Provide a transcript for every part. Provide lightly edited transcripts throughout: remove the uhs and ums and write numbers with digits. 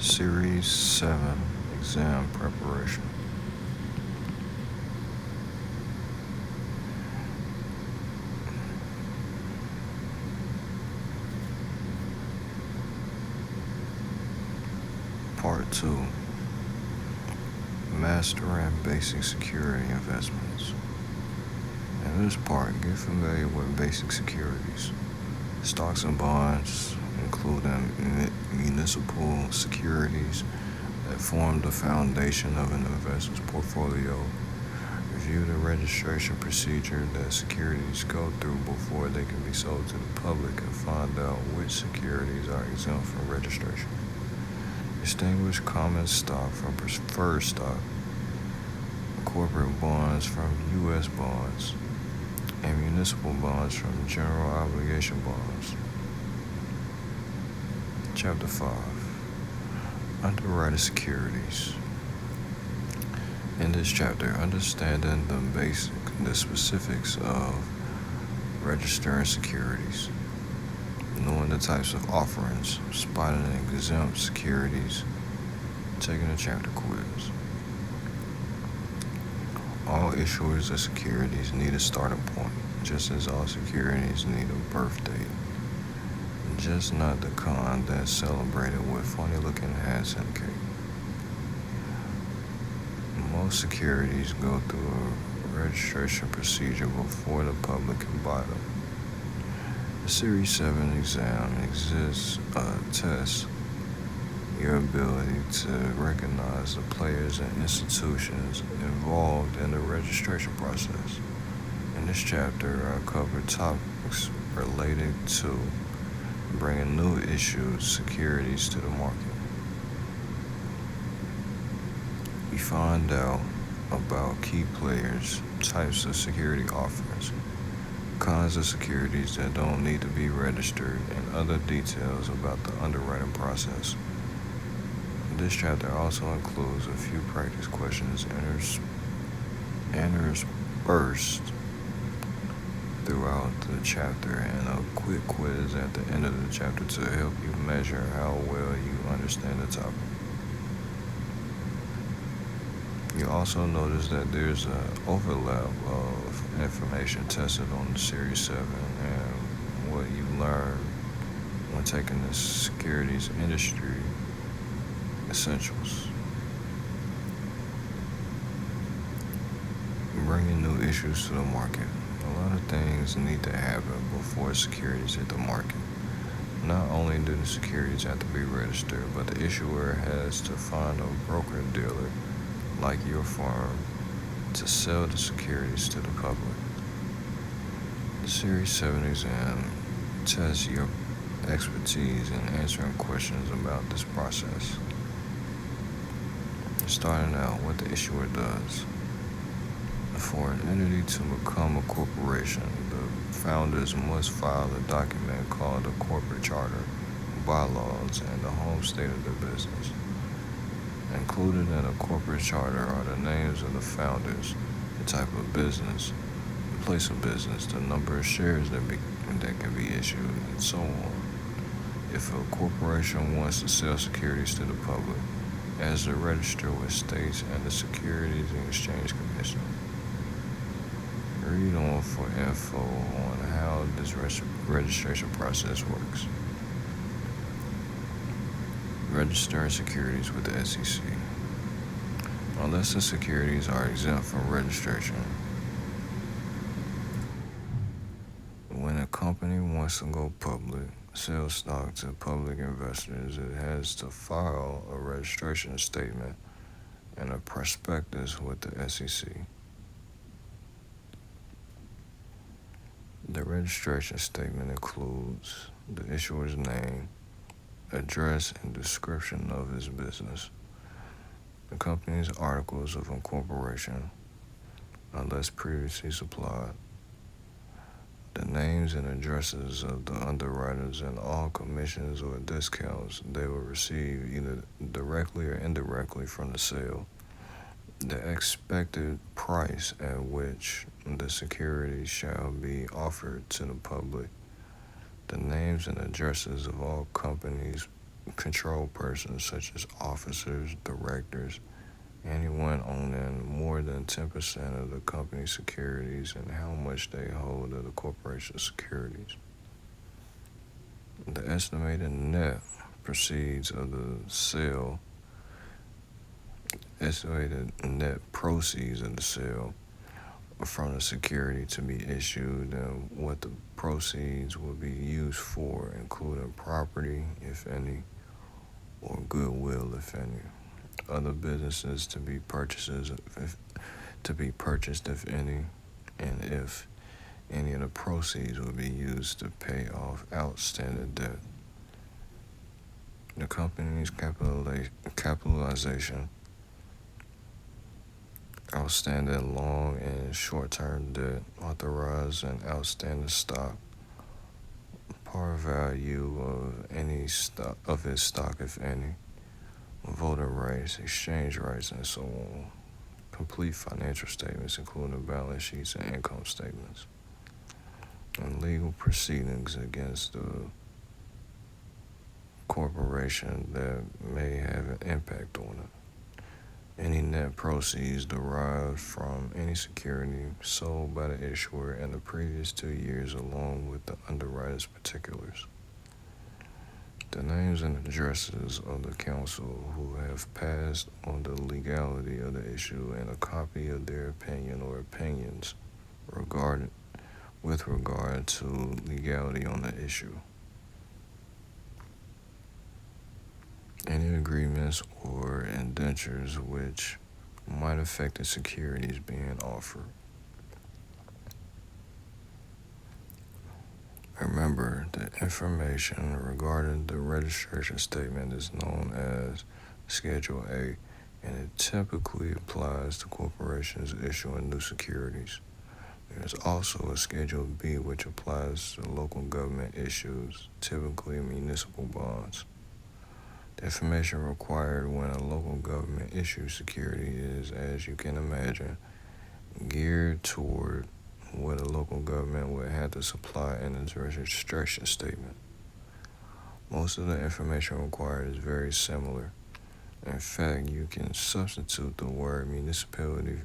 Series 7 Exam Preparation. Part 2 Mastering Basic Security Investments. In this part, get familiar with basic securities. Stocks and bonds, including municipal securities that form the foundation of an investor's portfolio. Review the registration procedure that securities go through before they can be sold to the public and find out which securities are exempt from registration. Distinguish common stock from preferred stock, corporate bonds from U.S. bonds, and municipal bonds from general obligation bonds. Chapter 5 Underwriting Securities. In this chapter, understanding the specifics of registering securities, knowing the types of offerings, spotting exempt securities, taking a chapter quiz. All issuers of securities need a starting point, just as all securities need a birth date. Just not the kind that's celebrated with funny-looking hats and cake. Most securities go through a registration procedure before the public can buy them. The Series 7 exam tests your ability to recognize the players and institutions involved in the registration process. In this chapter, I cover topics related to bringing new issued securities to the market. We find out about key players, types of security offerings, kinds of securities that don't need to be registered, and other details about the underwriting process. This chapter also includes a few practice questions interspersed throughout the chapter and a quick quiz at the end of the chapter to help you measure how well you understand the topic. You also notice that there's an overlap of information tested on the Series 7 and what you learn when taking the securities industry essentials. Bringing new issues to the market. A lot of things need to happen before securities hit the market. Not only do the securities have to be registered, but the issuer has to find a broker-dealer like your firm to sell the securities to the public. The Series 7 exam tests your expertise in answering questions about this process. Starting out, what the issuer does. For an entity to become a corporation, the founders must file a document called a corporate charter, bylaws, and the home state of their business. Included in a corporate charter are the names of the founders, the type of business, the place of business, the number of shares that can be issued, and so on. If a corporation wants to sell securities to the public, it has to register with states and the Securities and Exchange Commission. Read on for info on how this registration process works. Registering securities with the SEC. Unless the securities are exempt from registration, when a company wants to go public, sell stock to public investors, it has to file a registration statement and a prospectus with the SEC. The registration statement includes the issuer's name, address, and description of his business, the company's articles of incorporation, unless previously supplied, the names and addresses of the underwriters and all commissions or discounts they will receive either directly or indirectly from the sale, the expected price at which the security shall be offered to the public, the names and addresses of all companies control persons such as officers, directors, anyone owning more than 10% of the company's securities and how much they hold of the corporation's securities. The estimated net proceeds of the sale, estimated net proceeds of the sale from the security to be issued and what the proceeds will be used for, including property, if any, or goodwill, if any. Other businesses to be purchased, if any, and if any of the proceeds will be used to pay off outstanding debt. The company's capitalization, outstanding long and short-term debt, authorized and outstanding stock, par value of any stock of its stock, if any, voting rights, exchange rights, and so on. Complete financial statements, including balance sheets and income statements, and legal proceedings against the corporation that may have an impact on it. Any net proceeds derived from any security sold by the issuer in the previous 2 years, along with the underwriter's particulars. The names and addresses of the counsel who have passed on the legality of the issue and a copy of their opinion or opinions with regard to legality on the issue. Any agreements or indentures which might affect the securities being offered. Remember, the information regarding the registration statement is known as Schedule A, and it typically applies to corporations issuing new securities. There's also a Schedule B, which applies to local government issues, typically municipal bonds. The information required when a local government issues security is, as you can imagine, geared toward what a local government would have to supply in its registration statement. Most of the information required is very similar. In fact, you can substitute the word municipality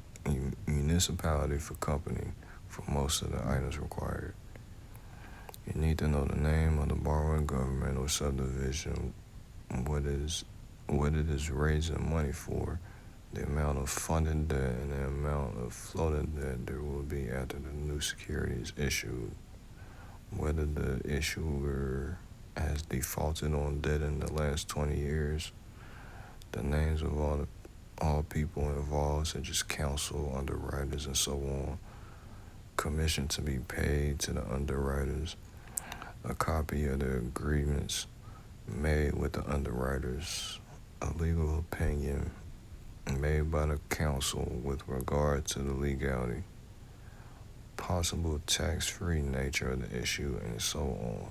for company for most of the items required. You need to know the name of the borrowing government or subdivision, what it is raising money for, the amount of funded debt, and the amount of floating debt there will be after the new security is issued, whether the issuer has defaulted on debt in the last 20 years, the names of all people involved, such as counsel, underwriters, and so on, commission to be paid to the underwriters, a copy of the agreements made with the underwriters, a legal opinion made by the counsel with regard to the legality, possible tax-free nature of the issue, and so on.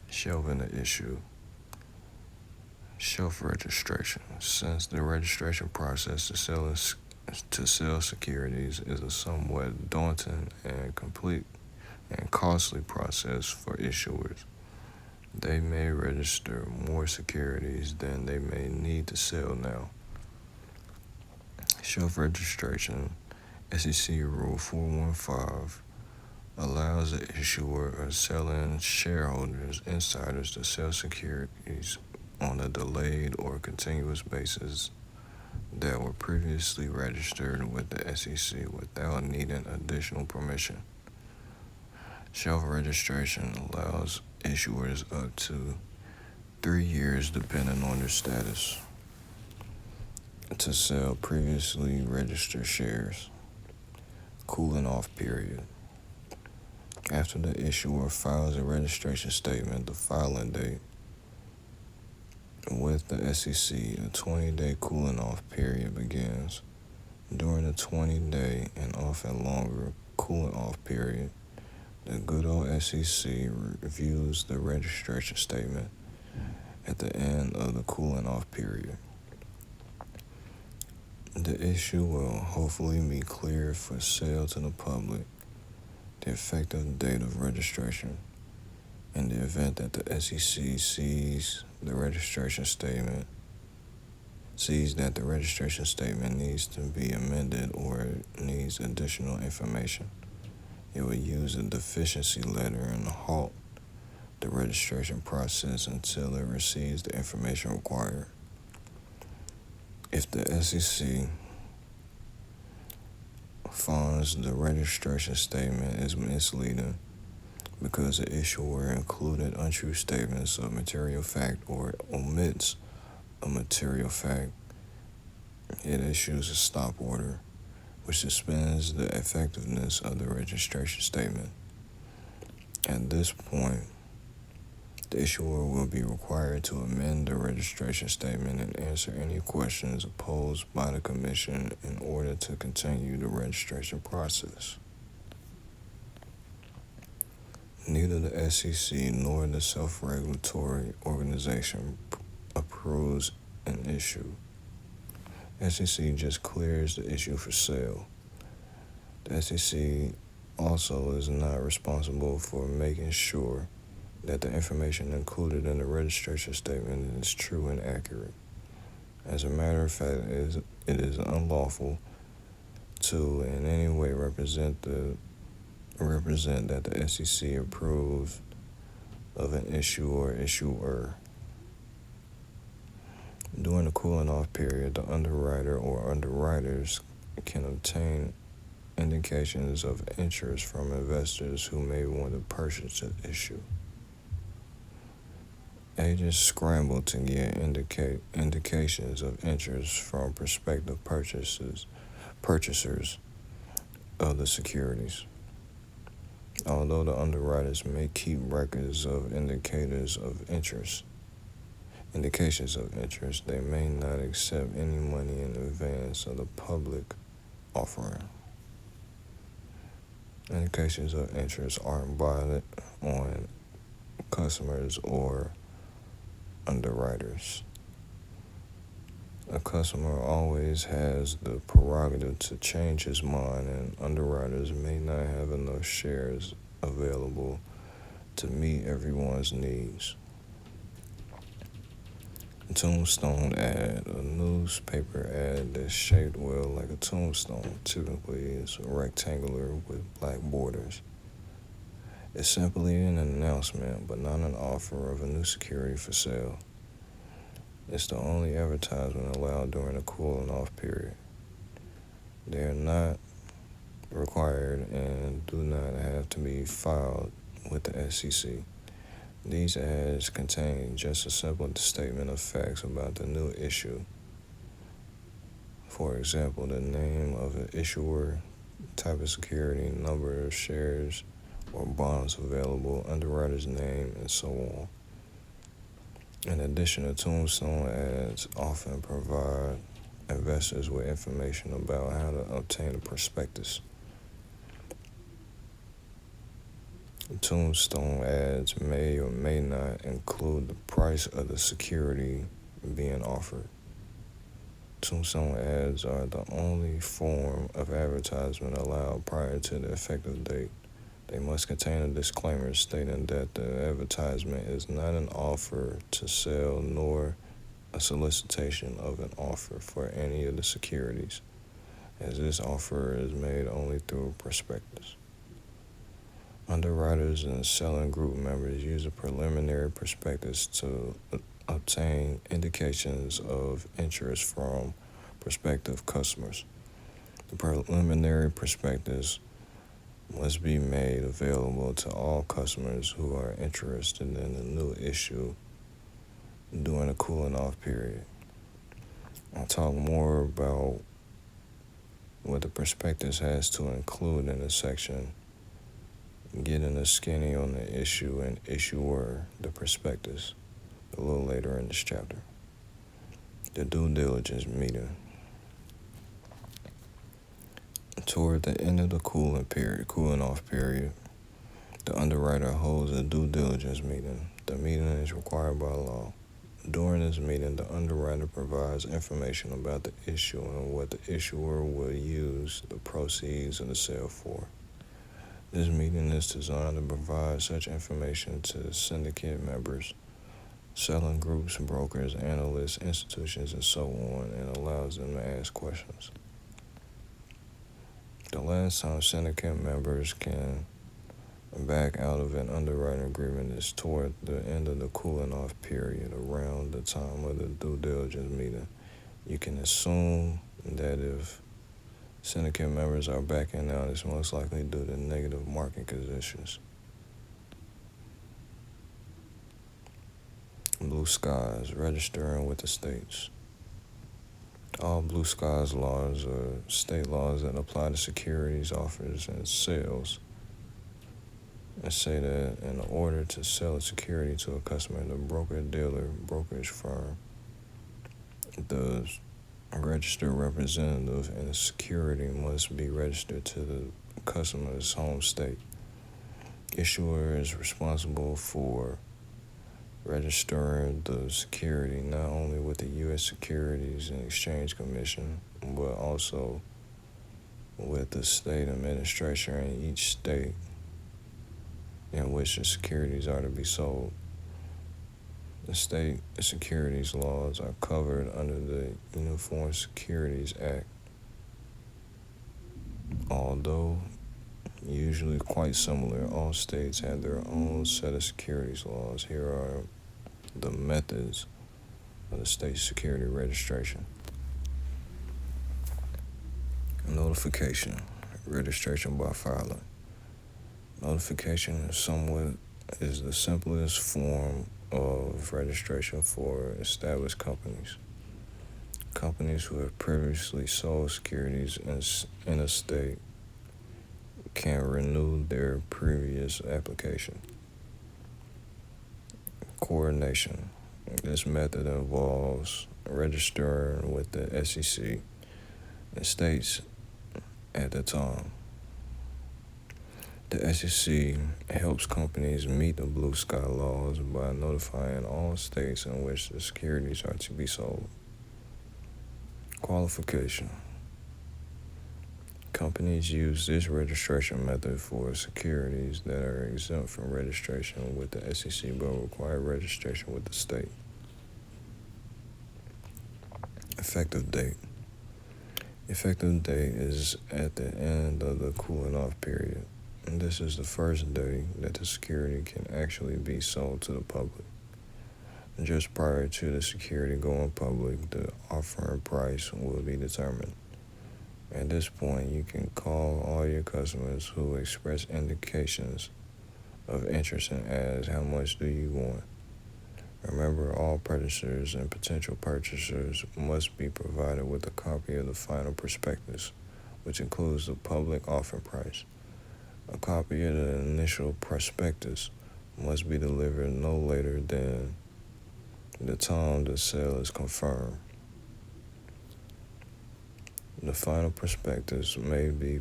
Shelving the issue. Shelf registration. Since the registration process to sell securities is a somewhat daunting and complete and costly process for issuers, they may register more securities than they may need to sell now. Shelf registration, SEC Rule 415, allows the issuer or selling shareholders, insiders, to sell securities on a delayed or continuous basis that were previously registered with the SEC without needing additional permission. Shelf registration allows issuers up to 3 years, depending on their status, to sell previously registered shares. Cooling off period. After the issuer files a registration statement, the filing date, with the SEC, a 20-day cooling off period begins. During the 20-day and often longer cooling off period, the good old SEC reviews the registration statement at the end of the cooling off period. The issue will hopefully be cleared for sale to the public, the effective date of registration, In the event that the SEC sees that the registration statement needs to be amended or needs additional information, it will use a deficiency letter and halt the registration process until it receives the information required. If the SEC finds the registration statement is misleading because the issuer included untrue statements of material fact or omits a material fact, it issues a stop order, which suspends the effectiveness of the registration statement. At this point, the issuer will be required to amend the registration statement and answer any questions posed by the Commission in order to continue the registration process. Neither the SEC nor the self-regulatory organization approves an issue. SEC just clears the issue for sale. The SEC also is not responsible for making sure that the information included in the registration statement is true and accurate. As a matter of fact, it is unlawful to in any way represent that the SEC approves of an issue or issuer. During the cooling off period, the underwriter or underwriters can obtain indications of interest from investors who may want to purchase the issue. Agents scramble to get indications of interest from prospective purchasers of the securities. Although the underwriters may keep records of indications of interest, they may not accept any money in advance of the public offering. Indications of interest aren't binding on customers or underwriters. A customer always has the prerogative to change his mind, and underwriters may not have enough shares available to meet everyone's needs. A tombstone ad, a newspaper ad that's shaped well like a tombstone, typically is rectangular with black borders. It's simply an announcement, but not an offer of a new security for sale. It's the only advertisement allowed during the cooling off period. They are not required and do not have to be filed with the SEC. These ads contain just a simple statement of facts about the new issue. For example, the name of the issuer, type of security, number of shares or bonds available, underwriter's name, and so on. In addition, the tombstone ads often provide investors with information about how to obtain a prospectus. Tombstone ads may or may not include the price of the security being offered. Tombstone ads are the only form of advertisement allowed prior to the effective date. They must contain a disclaimer stating that the advertisement is not an offer to sell nor a solicitation of an offer for any of the securities, as this offer is made only through a prospectus. Underwriters and selling group members use a preliminary prospectus to obtain indications of interest from prospective customers. The preliminary prospectus must be made available to all customers who are interested in the new issue during the cooling off period. I'll talk more about what the prospectus has to include in the section Getting a Skinny on the Issue and Issuer, the prospectus, a little later in this chapter. The due diligence meeting. Toward the end of the cooling off period, the underwriter holds a due diligence meeting. The meeting is required by law. During this meeting, the underwriter provides information about the issue and what the issuer will use the proceeds of the sale for. This meeting is designed to provide such information to syndicate members, selling groups, brokers, analysts, institutions, and so on, and allows them to ask questions. The last time syndicate members can back out of an underwriting agreement is toward the end of the cooling off period, around the time of the due diligence meeting. You can assume that if syndicate members are backing out, it's most likely due to negative market conditions. Blue skies, registering with the states. All blue skies laws are state laws that apply to securities offers and sales, and say that in order to sell a security to a customer, the broker-dealer brokerage firm, the registered representative, and the security must be registered to the customer's home state. Issuer is responsible for registering the security not only with the U.S. Securities and Exchange Commission, but also with the state administration in each state in which the securities are to be sold. The state securities laws are covered under the Uniform Securities Act. Although usually quite similar, all states have their own set of securities laws. Here are the methods of the state security registration. Notification, registration by filing. Notification is the simplest form of registration for established companies. Companies who have previously sold securities in a state can renew their previous application. Coordination. This method involves registering with the SEC and states at the time. The SEC helps companies meet the blue sky laws by notifying all states in which the securities are to be sold. Qualification. Companies use this registration method for securities that are exempt from registration with the SEC but require registration with the state. Effective date. Effective date is at the end of the cooling off period, and this is the first day that the security can actually be sold to the public. Just prior to the security going public, the offering price will be determined. At this point, you can call all your customers who express indications of interest and ask, how much do you want? Remember, all purchasers and potential purchasers must be provided with a copy of the final prospectus, which includes the public offering price. A copy of the initial prospectus must be delivered no later than the time the sale is confirmed. The final prospectus may be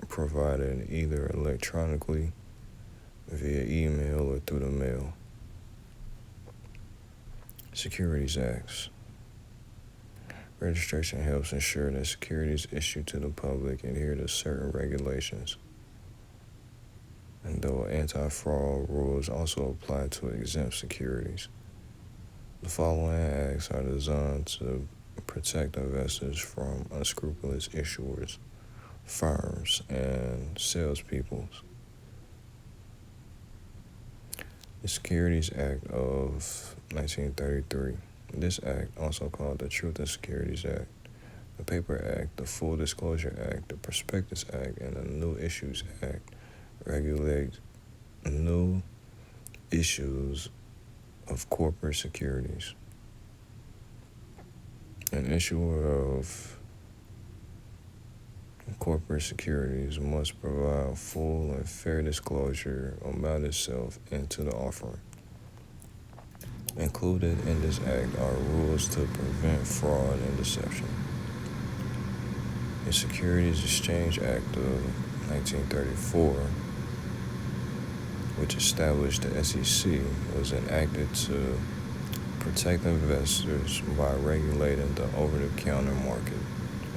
provided either electronically, via email, or through the mail. Securities Acts. Registration helps ensure that securities issued to the public adhere to certain regulations. And though anti-fraud rules also apply to exempt securities, the following acts are designed to protect investors from unscrupulous issuers, firms, and salespeople. The Securities Act of 1933. This act, also called the Truth in Securities Act, the Paper Act, the Full Disclosure Act, the Prospectus Act, and the New Issues Act, regulate new issues of corporate securities. An issuer of corporate securities must provide full and fair disclosure about itself and to the offering. Included in this act are rules to prevent fraud and deception. The Securities Exchange Act of 1934, which established the SEC, was enacted to protect investors by regulating the over-the-counter market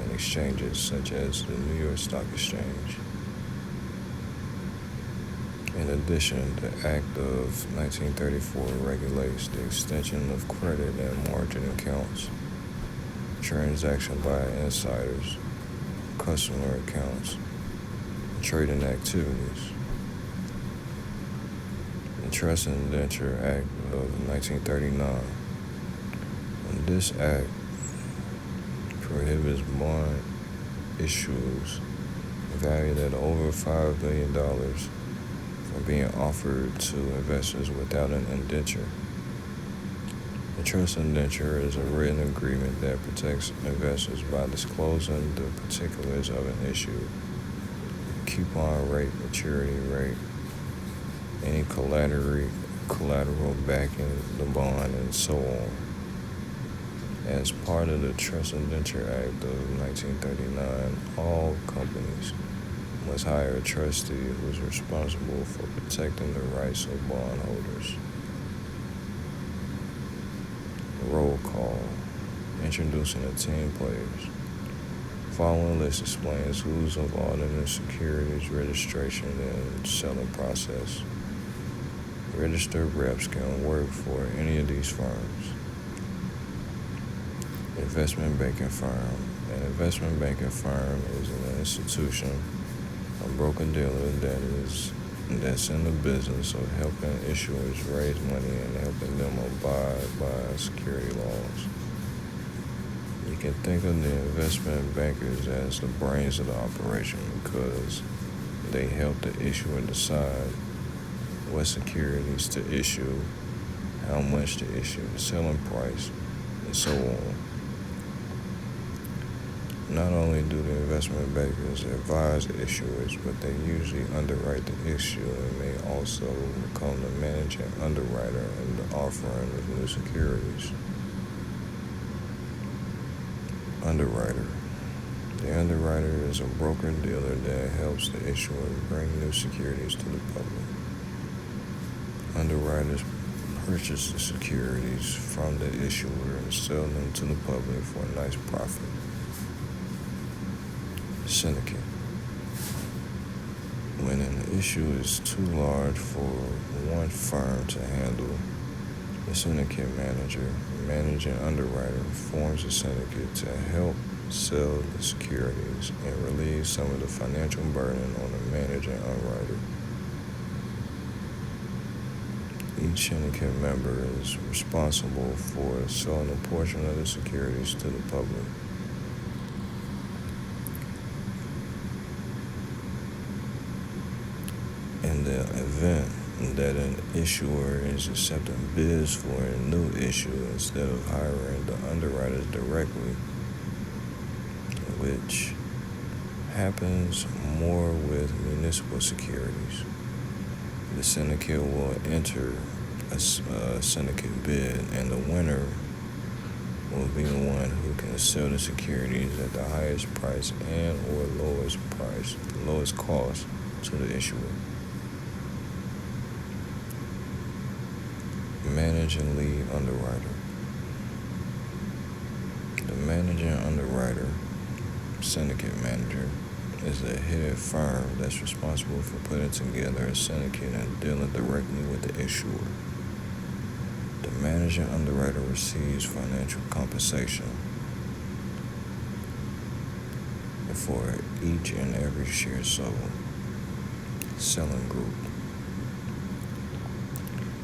and exchanges such as the New York Stock Exchange. In addition, the Act of 1934 regulates the extension of credit and margin accounts, transaction by insiders, customer accounts, and trading activities. The Trust and Indenture Act of 1939. And this act prohibits bond issues valued at over $5 million from being offered to investors without an indenture. The trust indenture is a written agreement that protects investors by disclosing the particulars of an issue, coupon rate, maturity rate, any collateral backing the bond, and so on. As part of the Trust Indenture Act of 1939, all companies must hire a trustee who is responsible for protecting the rights of bondholders. Roll call. Introducing the team players. Following list explains who's involved in the securities registration and selling process. Registered reps can work for any of these firms. Investment banking firm. An investment banking firm is an institution, a broker-dealer that's in the business of helping issuers raise money and helping them abide by security laws. You can think of the investment bankers as the brains of the operation because they help the issuer decide what securities to issue, how much to issue, the selling price, and so on. Not only do the investment bankers advise issuers, but they usually underwrite the issue and may also become the managing underwriter in the offering of new securities. Underwriter. The underwriter is a broker-dealer that helps the issuer bring new securities to the public. Underwriters purchase the securities from the issuer and sell them to the public for a nice profit. Syndicate. When an issue is too large for one firm to handle, the syndicate manager, managing underwriter, forms a syndicate to help sell the securities and relieve some of the financial burden on the managing underwriter. Each syndicate member is responsible for selling a portion of the securities to the public. In the event that an issuer is accepting bids for a new issue instead of hiring the underwriters directly, which happens more with municipal securities, the syndicate will enter a syndicate bid, and the winner will be the one who can sell the securities at the highest price and or lowest cost to the issuer. Managing lead underwriter. The managing underwriter, syndicate manager, is the head firm that's responsible for putting together a syndicate and dealing directly with the issuer. The managing underwriter receives financial compensation for each and every share sold. Selling group.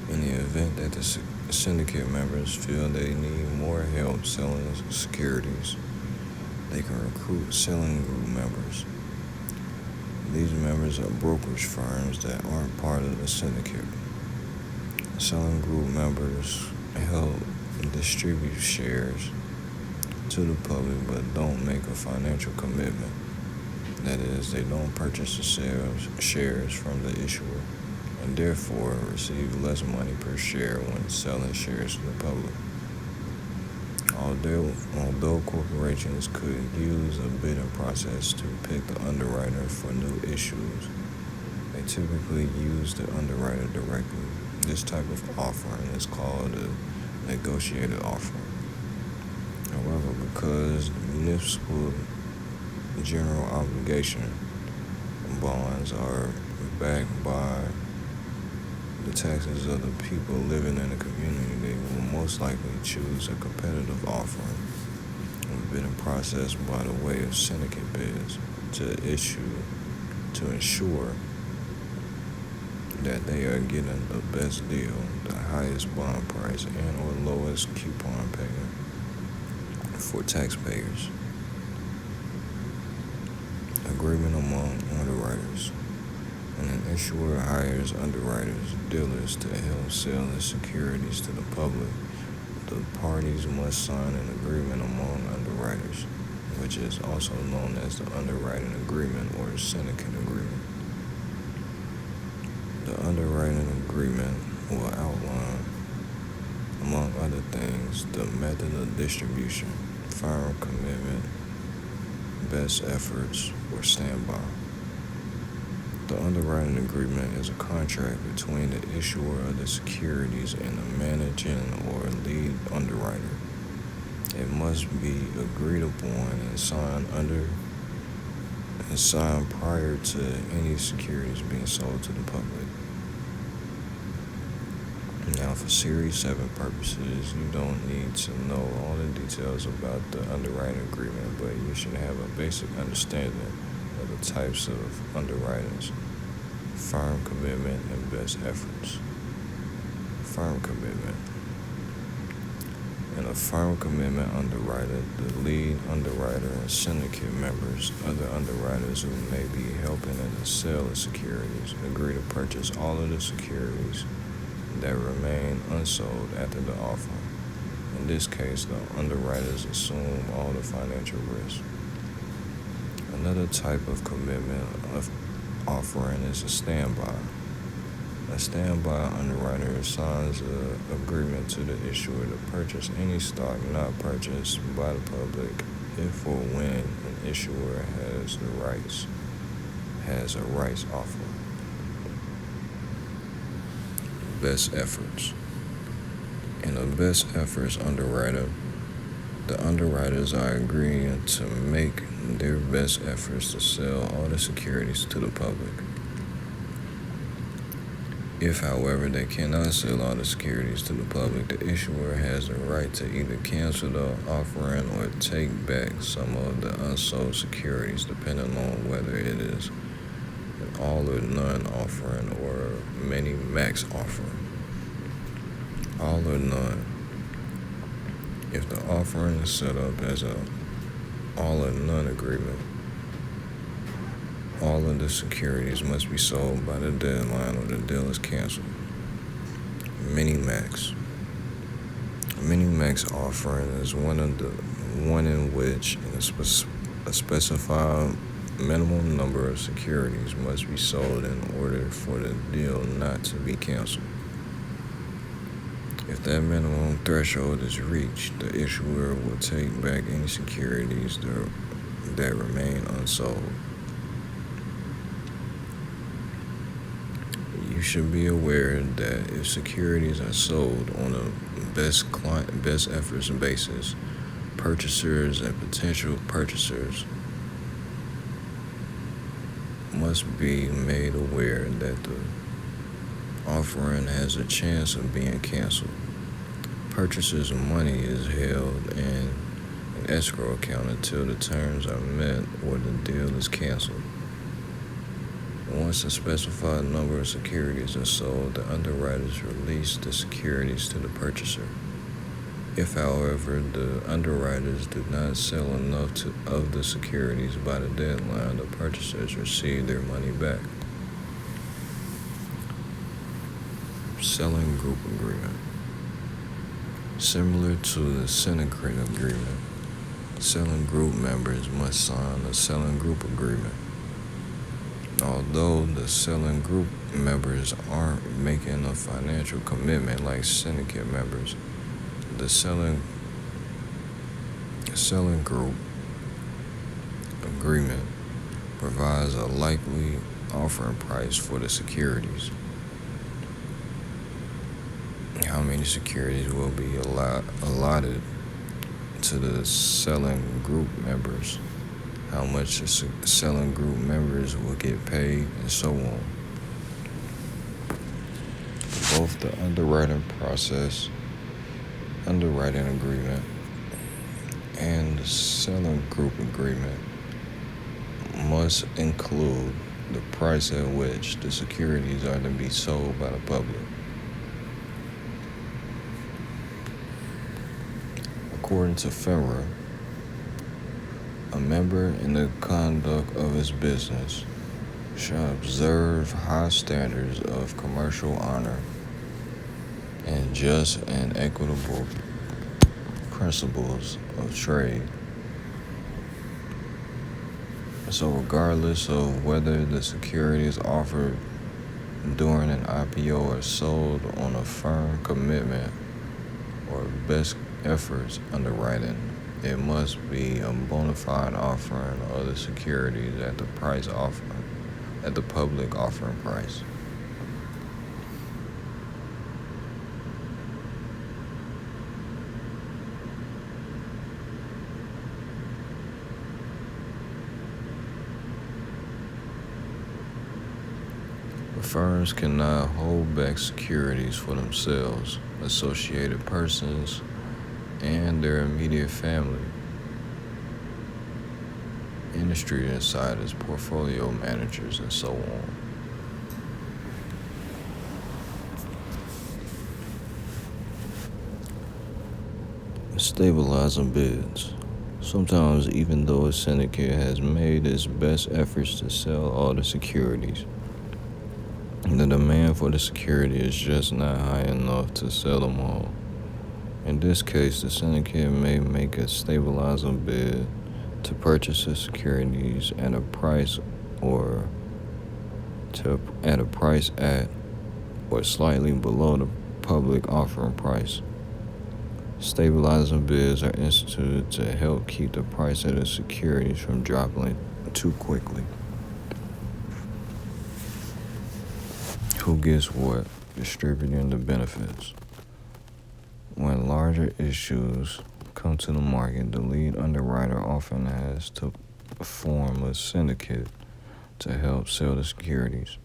In the event that the syndicate members feel they need more help selling securities, they can recruit selling group members. These members are brokerage firms that aren't part of the syndicate. Selling group members help distribute shares to the public but don't make a financial commitment. That is, they don't purchase the shares from the issuer and therefore receive less money per share when selling shares to the public. Although corporations could use a bidding process to pick the underwriter for new issues, they typically use the underwriter directly. This type of offering is called a negotiated offering. However, because municipal general obligation bonds are backed by the taxes of the people living in the community, they will most likely choose a competitive offering with bidding process by the way of syndicate bids to ensure that they are getting the best deal, the highest bond price, and or lowest coupon payment for taxpayers. Agreement among underwriters. When an issuer hires underwriters, dealers to help sell the securities to the public, the parties must sign an agreement among underwriters, which is also known as the Underwriting Agreement or Syndicate Agreement. The Underwriting Agreement will outline, among other things, the method of distribution, firm commitment, best efforts, or standby. The Underwriting Agreement is a contract between the issuer of the securities and the managing or lead underwriter. It must be agreed upon and signed prior to any securities being sold to the public. Now, for Series 7 purposes, you don't need to know all the details about the Underwriting Agreement, but you should have a basic understanding of the types of underwritings, firm commitment, and best efforts. Firm commitment. In a firm commitment underwriter, the lead underwriter and syndicate members, other underwriters who may be helping in the sale of securities, agree to purchase all of the securities that remain unsold after the offering. In this case, the underwriters assume all the financial risk. Another type of commitment of offering is a standby. A standby underwriter signs an agreement to the issuer to purchase any stock not purchased by the public if or when an issuer has a rights offer. Best efforts. In a best efforts underwriter, the underwriters are agreeing to make their best efforts to sell all the securities to the public. If, however, they cannot sell all the securities to the public, the issuer has the right to either cancel the offering or take back some of the unsold securities, depending on whether it is an all or none offering or mini max offering. All or none. If the offering is set up as an all or none agreement, all of the securities must be sold by the deadline or the deal is canceled. Mini-max. A mini-max offering is one in which a specified minimum number of securities must be sold in order for the deal not to be canceled. If that minimum threshold is reached, the issuer will take back any securities that remain unsold. You should be aware that if securities are sold on a best efforts basis, purchasers and potential purchasers must be made aware that the offering has a chance of being canceled. Purchasers' money is held in an escrow account until the terms are met or the deal is canceled. Once a specified number of securities are sold, the underwriters release the securities to the purchaser. If, however, the underwriters do not sell enough of the securities by the deadline, the purchasers receive their money back. Selling group agreement. Similar to the syndicate agreement, selling group members must sign a selling group agreement. Although the selling group members aren't making a financial commitment like syndicate members, the selling group agreement provides a likely offering price for the securities. How many securities will be allotted to the selling group members, how much the selling group members will get paid, and so on. both the underwriting process, underwriting agreement, and the selling group agreement must include the price at which the securities are to be sold by the public. According to FINRA, a member in the conduct of his business shall observe high standards of commercial honor and just and equitable principles of trade. So regardless of whether the security is offered during an IPO or sold on a firm commitment or best efforts underwriting, it must be a bona fide offering of the securities at the price offered, at the public offering price. Firms cannot hold back securities for themselves, associated persons, and their immediate family, industry insiders, portfolio managers, and so on. Stabilizing bids. Sometimes, even though a syndicate has made its best efforts to sell all the securities, the demand for the security is just not high enough to sell them all. In this case, the syndicate may make a stabilizing bid to purchase the securities at a price or slightly below the public offering price. Stabilizing bids are instituted to help keep the price of the securities from dropping too quickly. Who gets what? Distributing the benefits. When larger issues come to the market, the lead underwriter often has to form a syndicate to help sell the securities.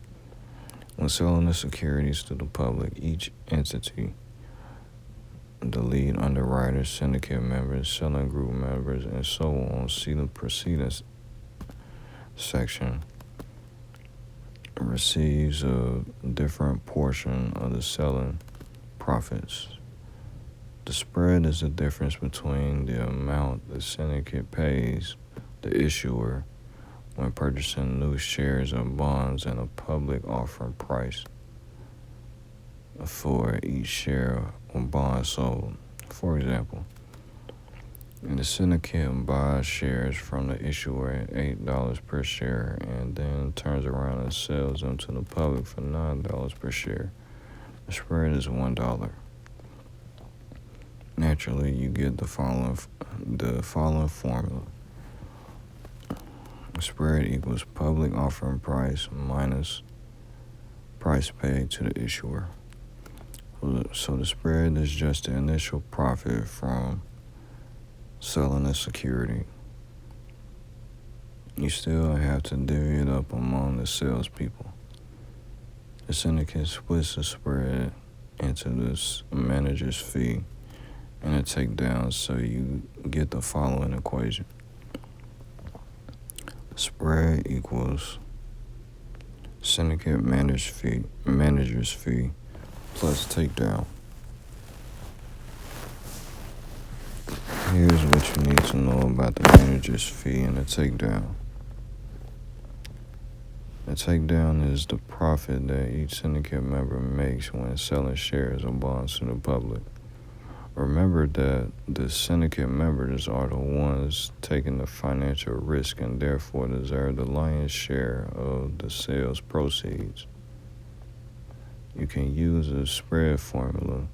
When selling the securities to the public, each entity, the lead underwriters, syndicate members, selling group members, and so on, see the proceedings section, receives a different portion of the selling profits. The spread is the difference between the amount the syndicate pays the issuer when purchasing new shares or bonds and a public offering price for each share or bond sold. For example, the syndicate buys shares from the issuer at $8 per share and then turns around and sells them to the public for $9 per share. The spread is $1. Naturally, you get the following formula. Spread equals public offering price minus price paid to the issuer. So the spread is just the initial profit from selling a security. You still have to divvy it up among the salespeople. The syndicate splits the spread into this manager's fee and a takedown, so you get the following equation. Spread equals syndicate manager's fee plus takedown. Here's what you need to know about the manager's fee and the takedown. The takedown is the profit that each syndicate member makes when selling shares or bonds to the public. Remember that the syndicate members are the ones taking the financial risk and therefore deserve the lion's share of the sales proceeds. You can use a spread formula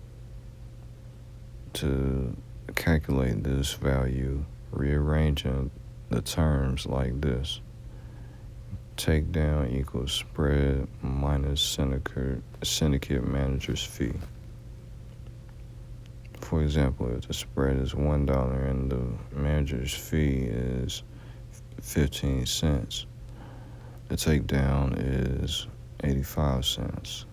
to calculate this value, rearranging the terms like this. Takedown equals spread minus syndicate manager's fee. For example, if the spread is $1 and the manager's fee is 15 cents, the takedown is 85 cents.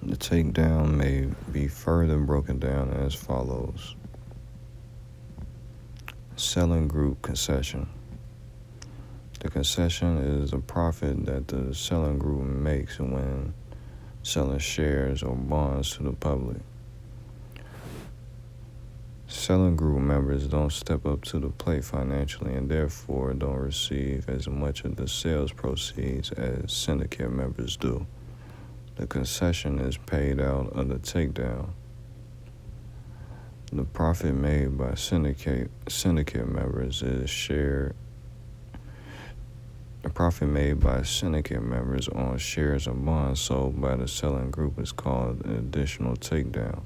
The takedown may be further broken down as follows. Selling group concession. The concession is a profit that the selling group makes when selling shares or bonds to the public. Selling group members don't step up to the plate financially and therefore don't receive as much of the sales proceeds as syndicate members do. The concession is paid out of the takedown. The profit made by syndicate members is shared. The profit made by syndicate members on shares or bonds sold by the selling group is called an additional takedown.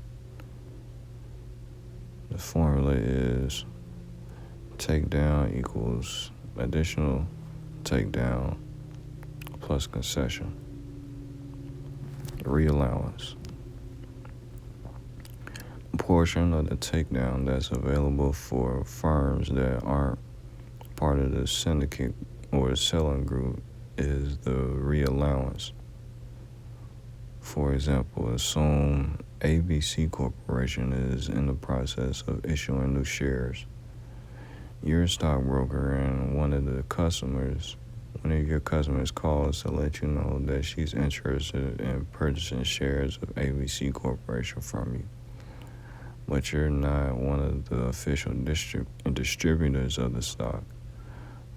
The formula is takedown equals additional takedown plus concession. Reallowance. A portion of the takedown that's available for firms that aren't part of the syndicate or selling group is the reallowance. For example, assume ABC Corporation is in the process of issuing new shares. You're a stockbroker and one of your customers calls to let you know that she's interested in purchasing shares of ABC Corporation from you. But you're not one of the official distributors of the stock.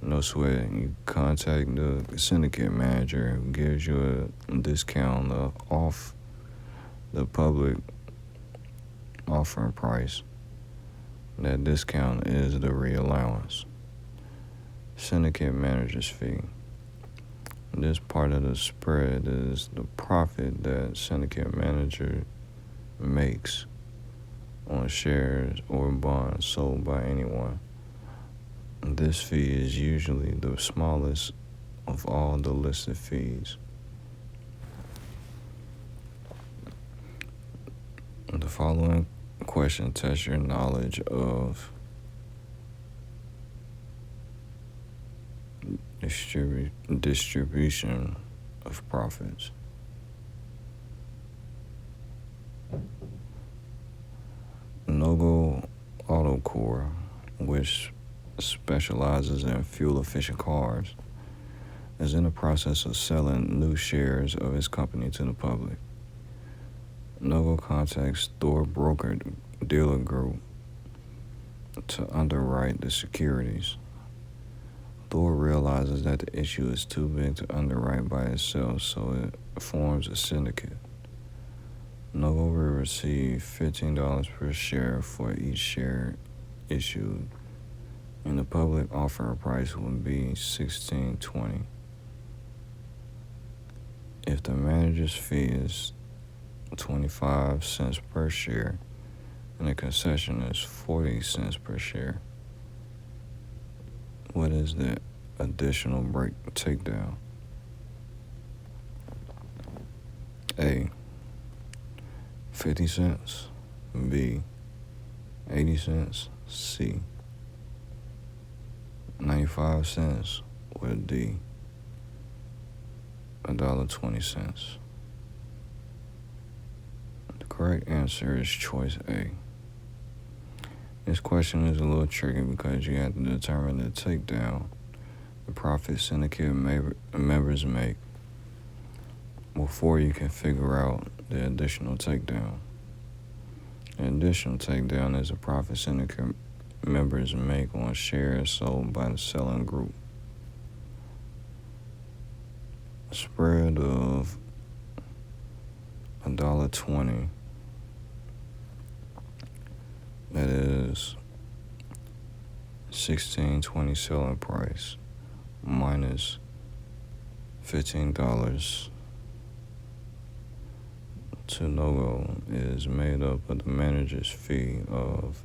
No sweat, you contact the syndicate manager who gives you a discount off the public offering price. That discount is the reallowance. Syndicate manager's fee. This part of the spread is the profit that syndicate manager makes on shares or bonds sold by anyone. This fee is usually the smallest of all the listed fees. The following question tests your knowledge of distribution of profits. Nogo Auto Corps, which specializes in fuel-efficient cars, is in the process of selling new shares of its company to the public. Nogo contacts Thor Broker Dealer Group to underwrite the securities. Thor realizes that the issue is too big to underwrite by itself, so it forms a syndicate. Nogo will receive $15 per share for each share issued, and the public offer price will be $16.20. If the manager's fee is 25 cents per share and the concession is 40 cents per share, what is the additional takedown? A, 50 cents. B, 80 cents. C, 95 cents. Or D, $1.20. The correct answer is choice A. This question is a little tricky because you have to determine the takedown the profit syndicate members make before you can figure out the additional takedown. The additional takedown is a profit syndicate members make on shares sold by the selling group. A spread of $1.20, that is $16.20 selling price minus $15 to Nogo is made up of the manager's fee of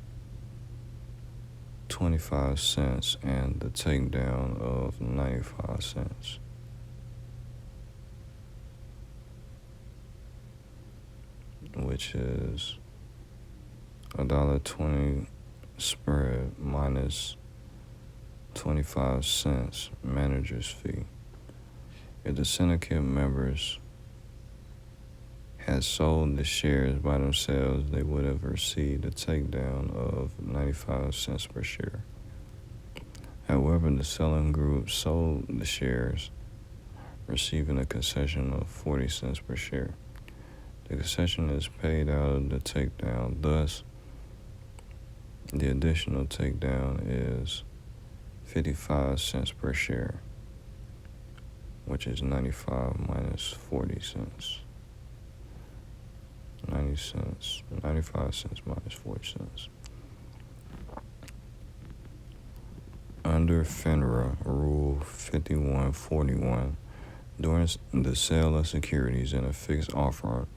25 cents and the takedown of 95 cents. Which is $1.20 spread minus 25 cents manager's fee. If the syndicate members had sold the shares by themselves, they would have received a takedown of 95 cents per share. However, the selling group sold the shares, receiving a concession of 40 cents per share. The concession is paid out of the takedown, thus the additional takedown is 55 cents per share, which is 95 minus 40 cents. 95 cents minus 40 cents. Under FINRA Rule 5141, during the sale of securities in a fixed offer,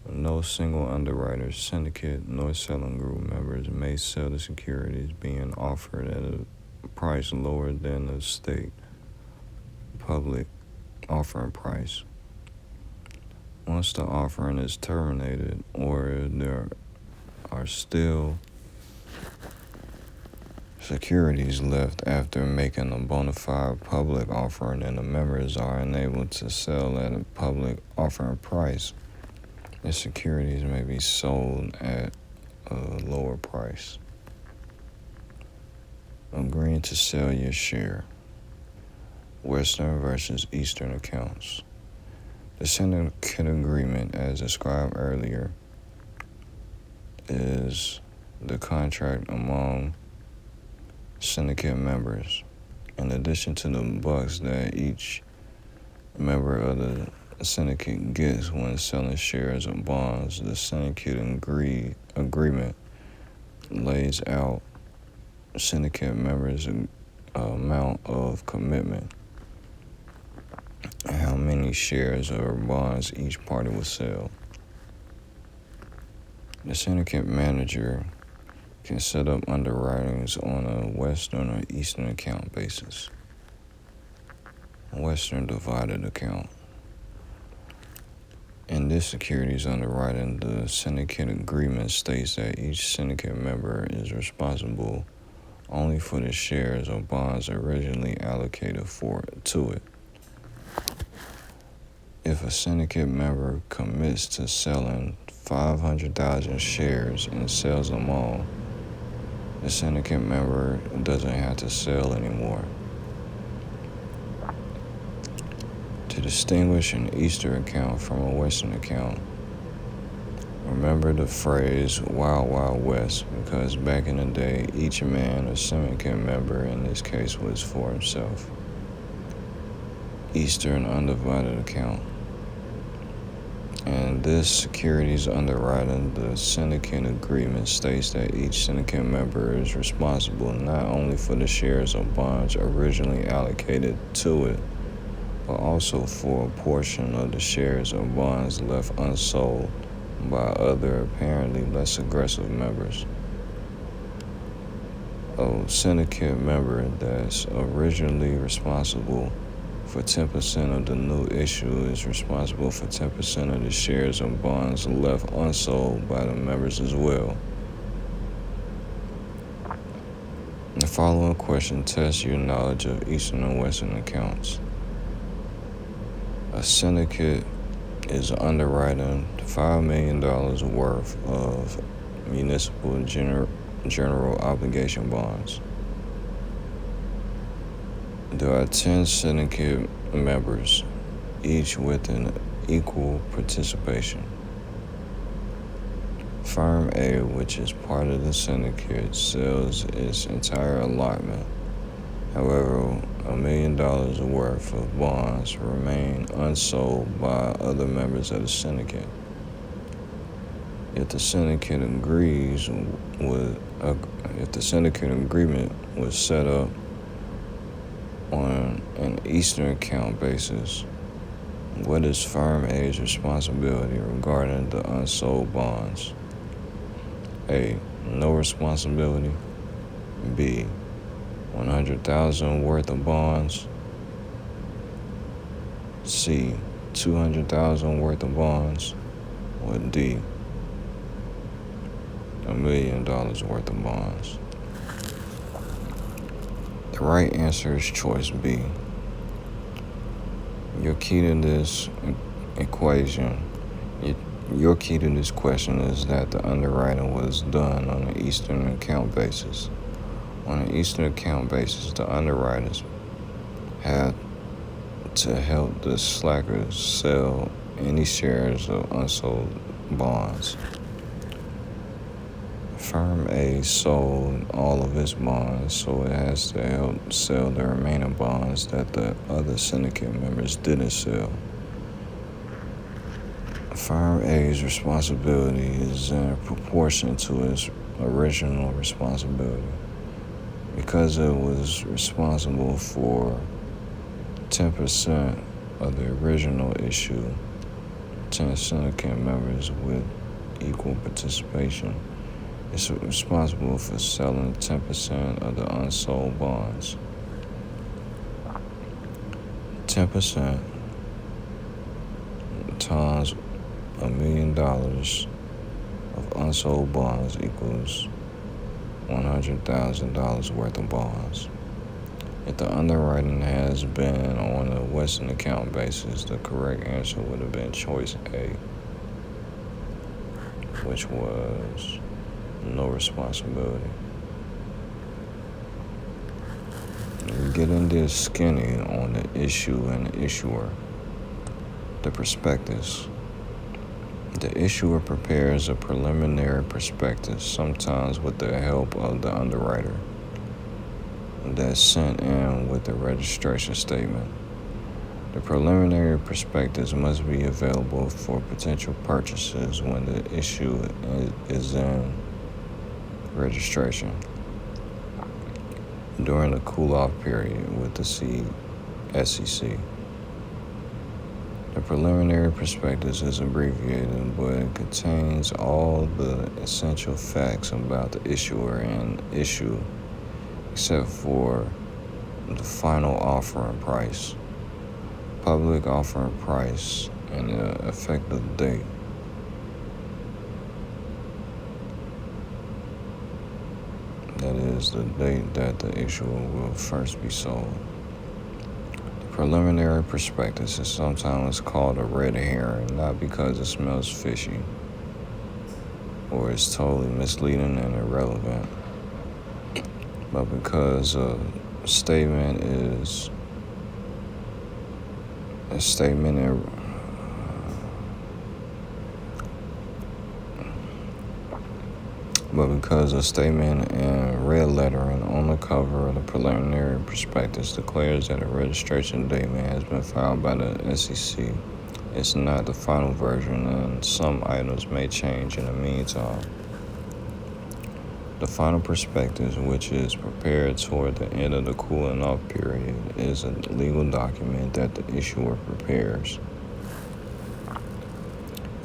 no single underwriter, syndicate, nor selling group members may sell the securities being offered at a price lower than the state public offering price. Once the offering is terminated, or there are still securities left after making a bona fide public offering and the members are unable to sell at a public offering price, the securities may be sold at a lower price. Agreeing to sell your share. Western versus Eastern accounts. The syndicate agreement, as described earlier, is the contract among syndicate members. In addition to the bucks that each member of the syndicate gets when selling shares or bonds, the syndicate agreement lays out syndicate members' amount of commitment and how many shares or bonds each party will sell. The syndicate manager can set up underwritings on a Western or Eastern account basis. Western divided account. In this securities underwriting, the syndicate agreement states that each syndicate member is responsible only for the shares or bonds originally allocated to it. If a syndicate member commits to selling 500,000 shares and sells them all, the syndicate member doesn't have to sell anymore. To distinguish an Eastern account from a Western account, remember the phrase Wild Wild West, because back in the day, each man or syndicate member in this case was for himself. Eastern undivided account. In this securities underwriting, the syndicate agreement states that each syndicate member is responsible not only for the shares or bonds originally allocated to it, but also for a portion of the shares or bonds left unsold by other apparently less aggressive members. A syndicate member that's originally responsible for 10% of the new issue is responsible for 10% of the shares or bonds left unsold by the members as well. The following question tests your knowledge of Eastern and Western accounts. A syndicate is underwriting $5 million worth of municipal general obligation bonds. There are 10 syndicate members, each with an equal participation. Firm A, which is part of the syndicate, sells its entire allotment. However, $1 million worth of bonds remain unsold by other members of the syndicate. If the syndicate agreement was set up on an Eastern account basis, what is Firm A's responsibility regarding the unsold bonds? A, no responsibility. B, 100,000 worth of bonds. C, 200,000 worth of bonds. Or D, $1 million worth of bonds. The right answer is choice B. Your key to this equation Your key to this question is that the underwriting was done on an Eastern account basis. On an Eastern account basis, the underwriters had to help the slackers sell any shares of unsold bonds. Firm A sold all of its bonds, so it has to help sell the remaining bonds that the other syndicate members didn't sell. Firm A's responsibility is in proportion to its original responsibility. Because it was responsible for 10% of the original issue, 10 syndicate members with equal participation is responsible for selling 10% of the unsold bonds. 10% times $1 million of unsold bonds equals $100,000 worth of bonds. If the underwriting has been on a Western account basis, the correct answer would have been choice A, which was no responsibility. We get into skinny on the issue and the issuer. The prospectus. The issuer prepares a preliminary prospectus, sometimes with the help of the underwriter, that's sent in with the registration statement. The preliminary prospectus must be available for potential purchasers when the issue is in registration during the cool-off period with the SEC. The preliminary prospectus is abbreviated, but it contains all the essential facts about the issuer and issue, except for the final offering price, public offering price, and the effective date. That is the date that the issuer will first be sold. The preliminary prospectus is sometimes called a red herring, not because it smells fishy or is totally misleading and irrelevant, but because a statement in red lettering on the cover of the preliminary prospectus declares that a registration statement has been filed by the SEC. It's not the final version, and some items may change in the meantime. The final prospectus, which is prepared toward the end of the cooling off period, is a legal document that the issuer prepares.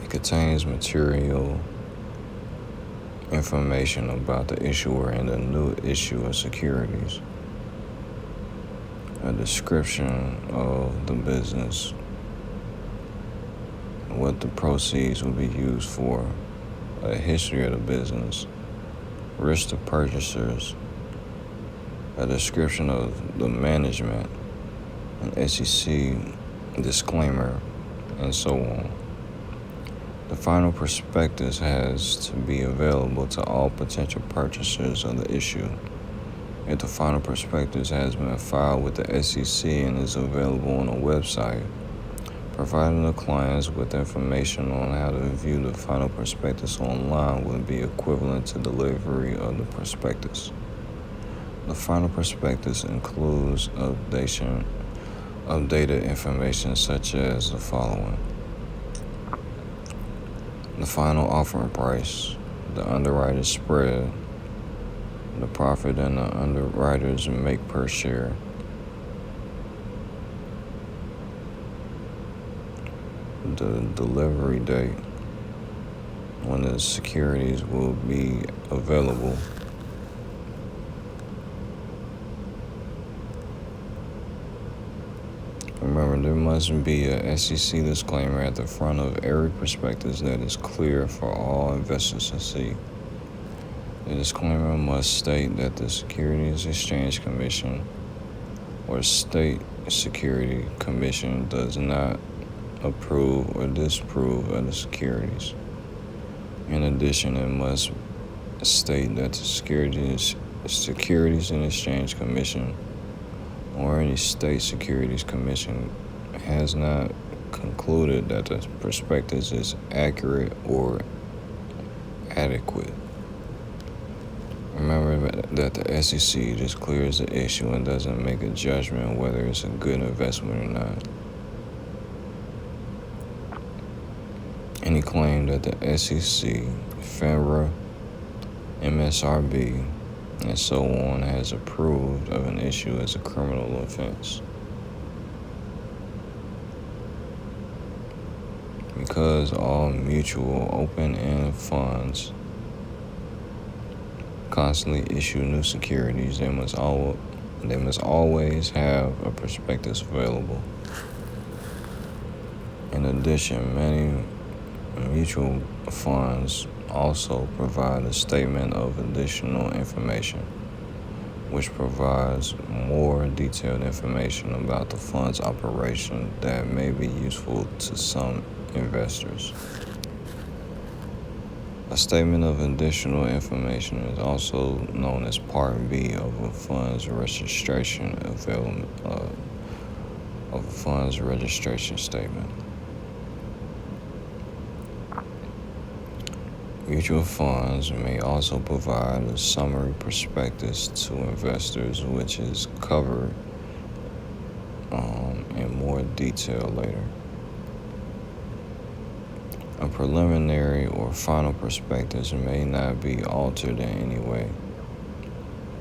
It contains material information about the issuer and the new issue of securities, a description of the business, what the proceeds will be used for, a history of the business, risk to purchasers, a description of the management, an SEC disclaimer, and so on. The final prospectus has to be available to all potential purchasers of the issue. If the final prospectus has been filed with the SEC and is available on a website, providing the clients with information on how to view the final prospectus online would be equivalent to delivery of the prospectus. The final prospectus includes updated information such as the following: the final offering price, the underwriter's spread, the profit and the underwriters make per share, the delivery date, when the securities will be available, remember, there must be a SEC disclaimer at the front of every prospectus that is clear for all investors to see. The disclaimer must state that the Securities Exchange Commission or State Security Commission does not approve or disapprove of the securities. In addition, it must state that the Securities and Exchange Commission or any state securities commission has not concluded that the prospectus is accurate or adequate. Remember that the SEC just clears the issue and doesn't make a judgment whether it's a good investment or not. Any claim that the SEC, FINRA, MSRB, and so on has approved of an issue as a criminal offense. Because all mutual open-end funds constantly issue new securities, they must always have a prospectus available. In addition, many mutual funds also provide a statement of additional information, which provides more detailed information about the fund's operation that may be useful to some investors. A statement of additional information is also known as Part B of a fund's registration statement. Mutual funds may also provide a summary prospectus to investors, which is covered in more detail later. A preliminary or final prospectus may not be altered in any way.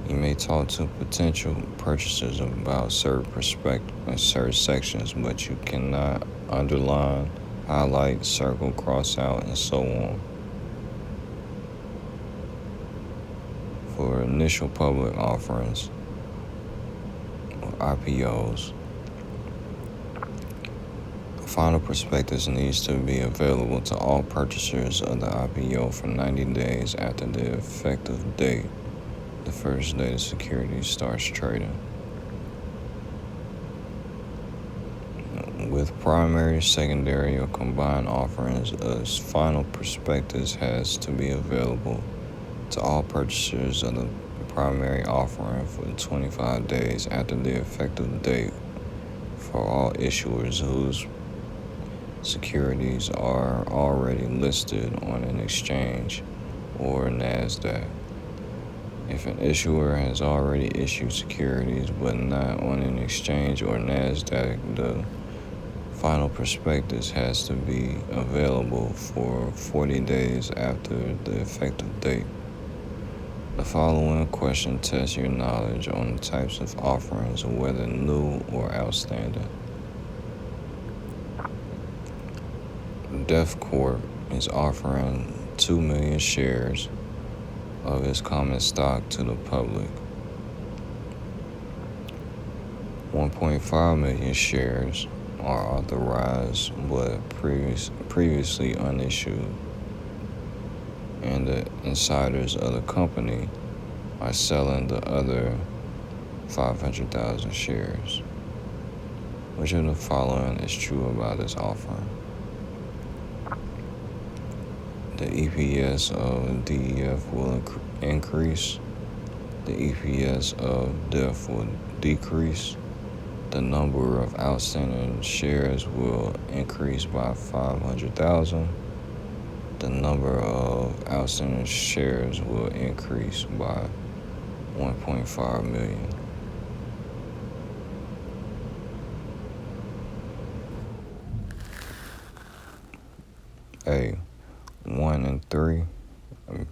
You may talk to potential purchasers about certain sections, but you cannot underline, highlight, circle, cross out, and so on. For initial public offerings, or IPOs, final prospectus needs to be available to all purchasers of the IPO for 90 days after the effective date, the first day the security starts trading. With primary, secondary, or combined offerings, a final prospectus has to be available to all purchasers of the primary offering for 25 days after the effective date for all issuers whose securities are already listed on an exchange or NASDAQ. If an issuer has already issued securities but not on an exchange or NASDAQ, the final prospectus has to be available for 40 days after the effective date. The following question tests your knowledge on the types of offerings, whether new or outstanding. Def Corp is offering 2 million shares of its common stock to the public. 1.5 million shares are authorized but previously unissued, and the insiders of the company are selling the other 500,000 shares. Which of the following is true about this offering? The EPS of DEF will increase. The EPS of DEF will decrease. The number of outstanding shares will increase by 500,000. The number of outstanding shares will increase by 1.5 million. A, 1 and 3.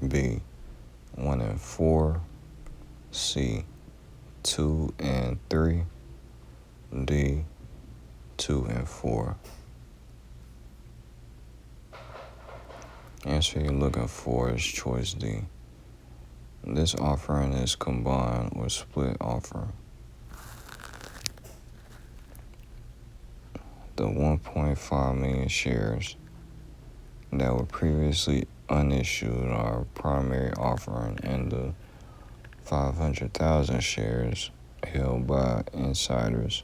B, 1 and 4. C, 2 and 3. D, 2 and 4. Answer you're looking for is choice D. This offering is combined or split offering. The 1.5 million shares that were previously unissued are primary offering, and the 500,000 shares held by insiders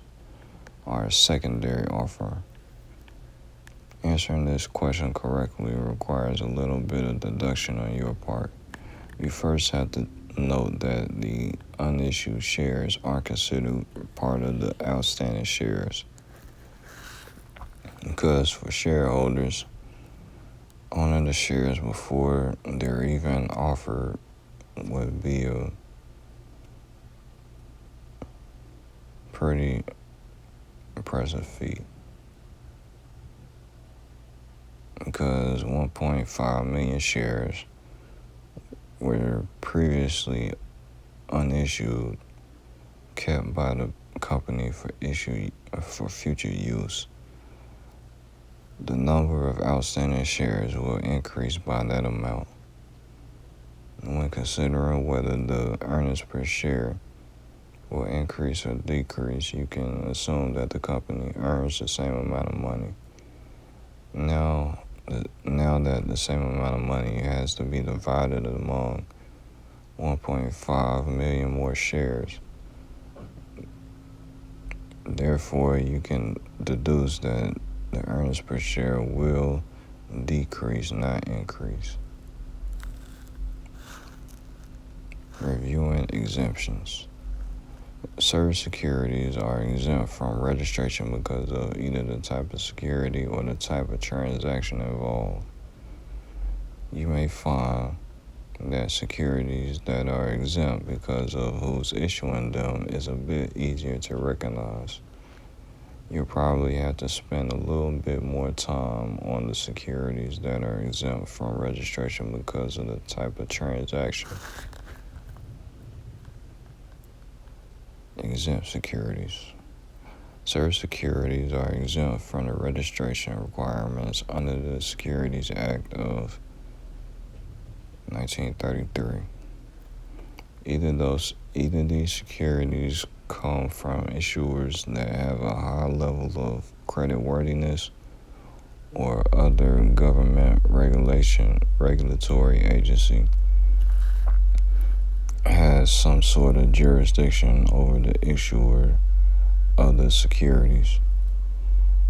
are a secondary offering. Answering this question correctly requires a little bit of deduction on your part. You first have to note that the unissued shares aren't considered part of the outstanding shares, because for shareholders, owning the shares before they're even offered would be a pretty impressive feat, because 1.5 million shares were previously unissued, kept by the company for future use. The number of outstanding shares will increase by that amount. When considering whether the earnings per share will increase or decrease, you can assume that the company earns the same amount of money. Now that the same amount of money has to be divided among 1.5 million more shares. Therefore, you can deduce that the earnings per share will decrease, not increase. Reviewing exemptions. Certain securities are exempt from registration because of either the type of security or the type of transaction involved. You may find that securities that are exempt because of who's issuing them is a bit easier to recognize. You'll probably have to spend a little bit more time on the securities that are exempt from registration because of the type of transaction. Exempt securities. Certain securities are exempt from the registration requirements under the Securities Act of 1933. Either these securities come from issuers that have a high level of creditworthiness, or other government regulatory agency has some sort of jurisdiction over the issuer of the securities.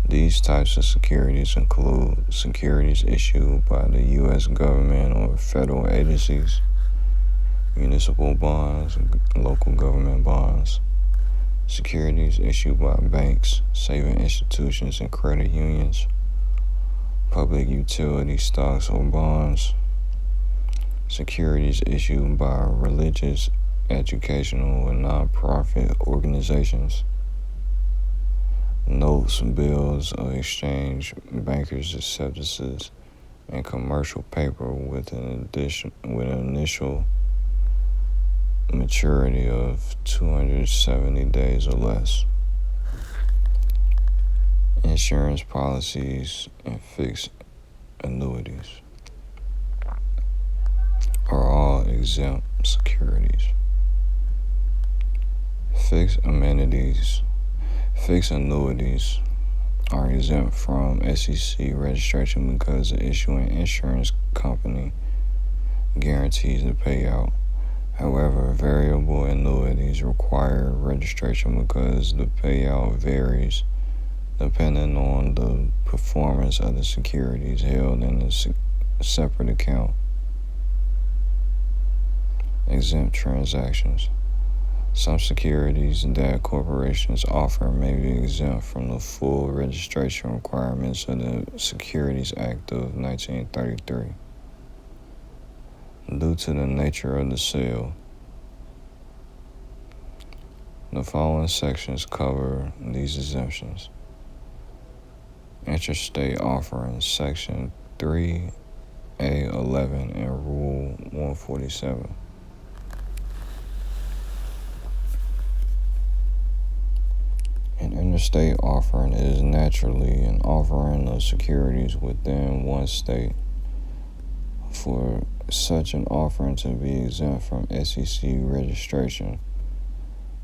These types of securities include securities issued by the U.S. government or federal agencies, municipal bonds, local government bonds, securities issued by banks, saving institutions, and credit unions, public utility stocks or bonds, securities issued by religious, educational, and nonprofit organizations, notes, bills of exchange, bankers' acceptances, and commercial paper with an initial maturity of 270 days or less. Insurance policies and fixed annuities are all exempt securities. Fixed annuities are exempt from SEC registration because the issuing insurance company guarantees the payout. However, variable annuities require registration because the payout varies depending on the performance of the securities held in a separate account. Exempt transactions. Some securities that corporations offer may be exempt from the full registration requirements of the Securities Act of 1933 due to the nature of the sale. The following sections cover these exemptions. Interstate offerings, Section 3A11 and Rule 147. An interstate offering is naturally an offering of securities within one state. For such an offering to be exempt from SEC registration,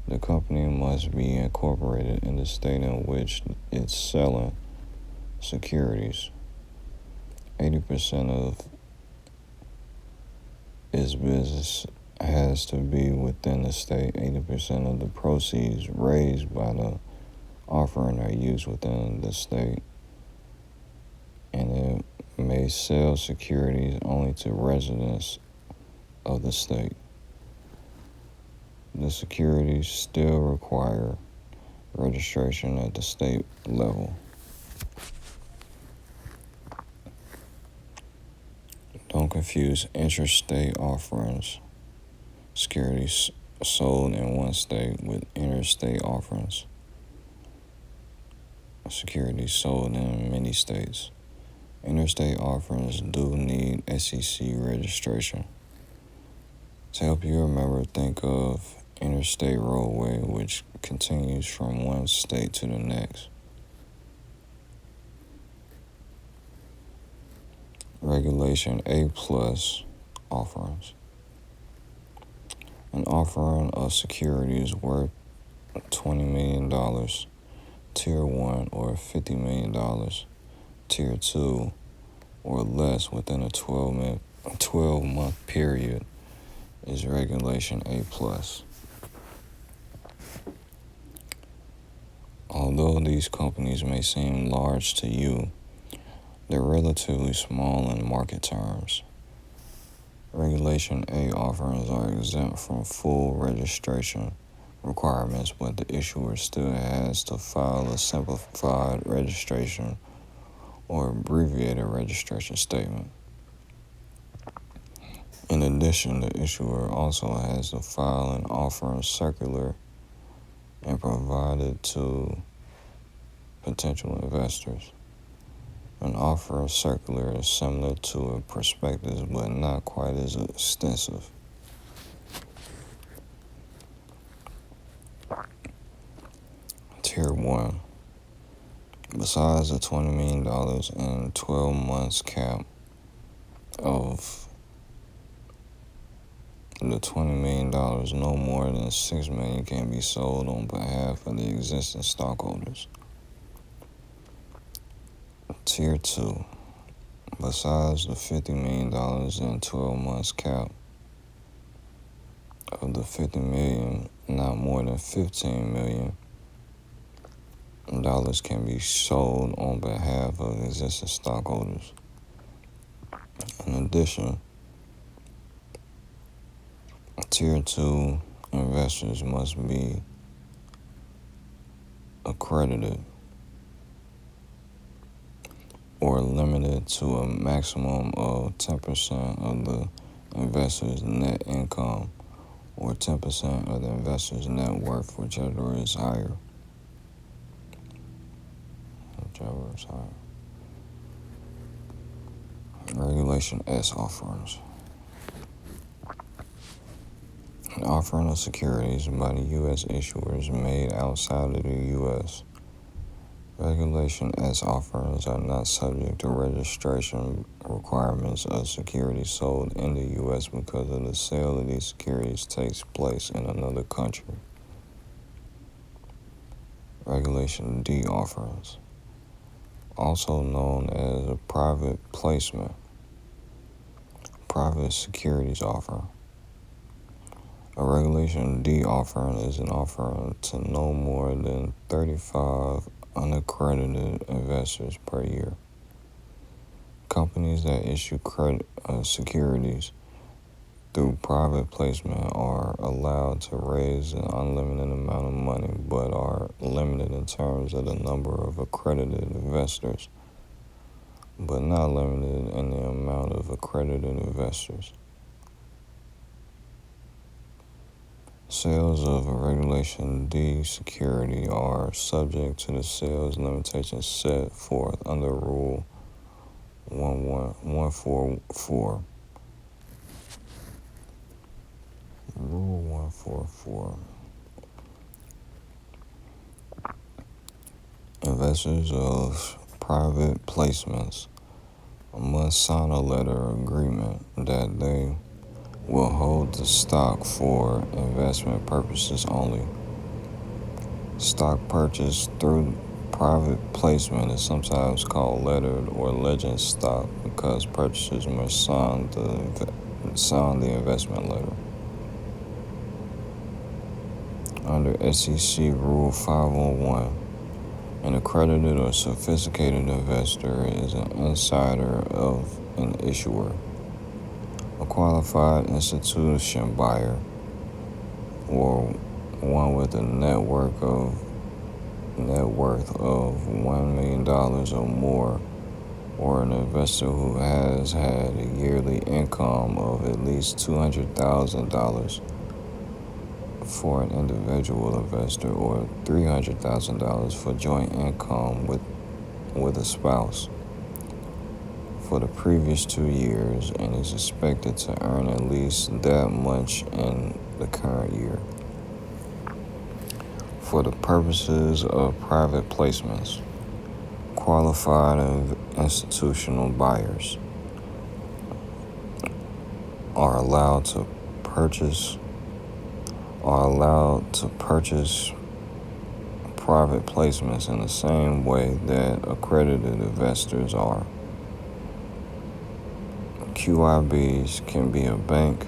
the company must be incorporated in the state in which it's selling securities. 80% of its business has to be within the state. 80% of the proceeds raised by the offering are used within the state. and it may sell securities only to residents of the state. The securities still require registration at the state level. Don't confuse interstate offerings, securities sold in one state, with interstate offerings, securities sold in many states. Interstate offerings do need SEC registration. To help you remember, think of interstate roadway, which continues from one state to the next. Regulation A+ offerings. An offering of securities worth $20 million, Tier 1, or $50 million, Tier 2, or less within a 12-month period is Regulation A+. Although these companies may seem large to you, they're relatively small in market terms. Regulation A offerings are exempt from full registration requirements, but the issuer still has to file a simplified registration or abbreviated registration statement. In addition, the issuer also has to file an offering circular and provide it to potential investors. An offering circular is similar to a prospectus, but not quite as extensive. Tier 1. Besides the $20 million and 12 months cap of the $20 million, no more than $6 million can be sold on behalf of the existing stockholders. Tier 2. Besides the $50 million and 12 months cap of the $50 million, not more than $15 million can be sold on behalf of existing stockholders. In addition, Tier 2 investors must be accredited or limited to a maximum of 10% of the investor's net income or 10% of the investor's net worth, whichever is higher. Regulation S offerings. An offering of securities by the U.S. issuers made outside of the U.S. Regulation S offerings are not subject to registration requirements of securities sold in the U.S. because of the sale of these securities takes place in another country. Regulation D offerings, also known as a private placement, private securities offering. A Regulation D offering is an offering to no more than 35 unaccredited investors per year. Companies that issue securities through private placement are allowed to raise an unlimited amount of money, but are limited in terms of the number of accredited investors, but not limited in the amount of accredited investors. Sales of a Regulation D security are subject to the sales limitations set forth under Rule 144. Rule 144. Investors of private placements must sign a letter agreement that they will hold the stock for investment purposes only. Stock purchased through private placement is sometimes called lettered or legend stock because purchasers must sign the investment letter. Under SEC Rule 501, An accredited or sophisticated investor is an insider of an issuer, a qualified institution buyer, or one with a net worth of $1 million or more, or an investor who has had a yearly income of at least $200,000 for an individual investor, or $300,000 for joint income with a spouse for the previous 2 years and is expected to earn at least that much in the current year. For the purposes of private placements, qualified institutional buyers are allowed to purchase private placements in the same way that accredited investors are. QIBs can be a bank,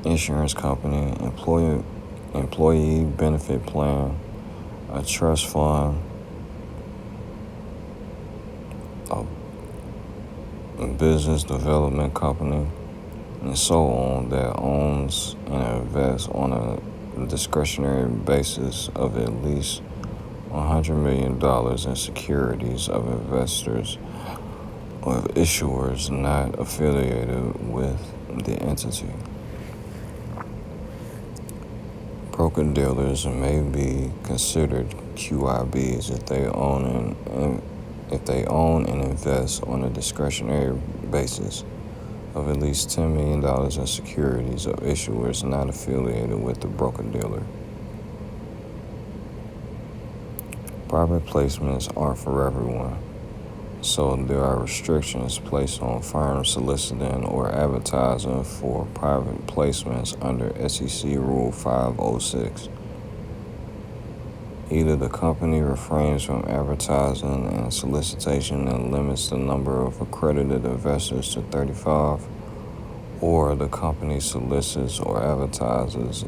insurance company, employee benefit plan, a trust fund, a business development company, and so on, that owns and invests on a discretionary basis of at least $100 million in securities of investors or of issuers not affiliated with the entity. Broker-dealers may be considered QIBs if they own and invest on a discretionary basis of at least $10 million in securities of issuers not affiliated with the broker-dealer. Private placements aren't for everyone, so there are restrictions placed on firms soliciting or advertising for private placements under SEC Rule 506. Either the company refrains from advertising and solicitation and limits the number of accredited investors to 35, or the company solicits or advertises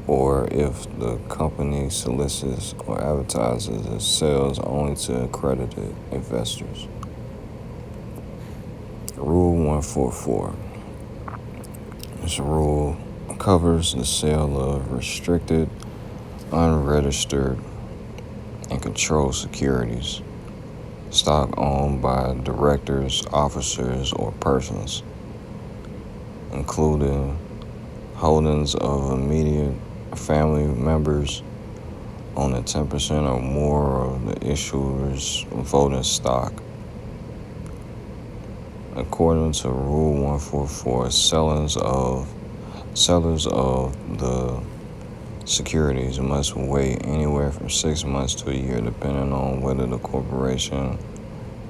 or if the company solicits or advertises it sells only to accredited investors. Rule 144. This rule covers the sale of restricted, unregistered, and controlled securities, stock owned by directors, officers, or persons, including holdings of immediate family members owning 10% or more of the issuer's voting stock. According to Rule 144, sellers of the securities must wait anywhere from 6 months to a year, depending on whether the corporation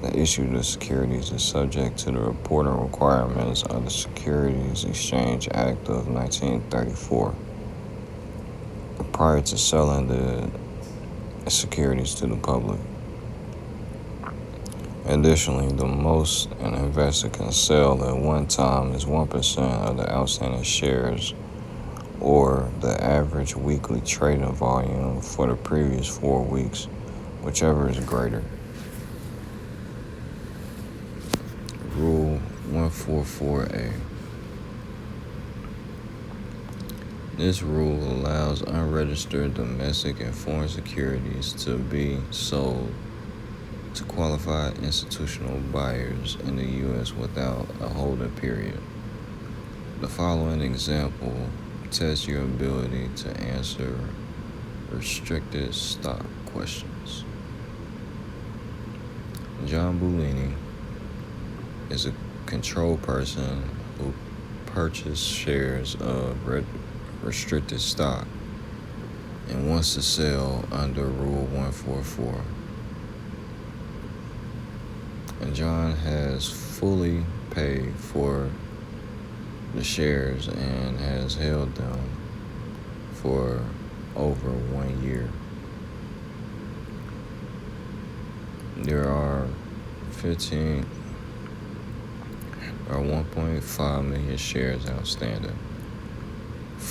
that issued the securities is subject to the reporting requirements of the Securities Exchange Act of 1934 prior to selling the securities to the public. Additionally, the most an investor can sell at one time is 1% of the outstanding shares, or the average weekly trading volume for the previous 4 weeks, whichever is greater. Rule 144A. This rule allows unregistered domestic and foreign securities to be sold to qualified institutional buyers in the U.S. without a holding period. The following example tests your ability to answer restricted stock questions. John Bellini is a controlled person who purchased shares of restricted stock and wants to sell under Rule 144. And John has fully paid for the shares and has held them for over 1 year. There are 1.5 million shares outstanding.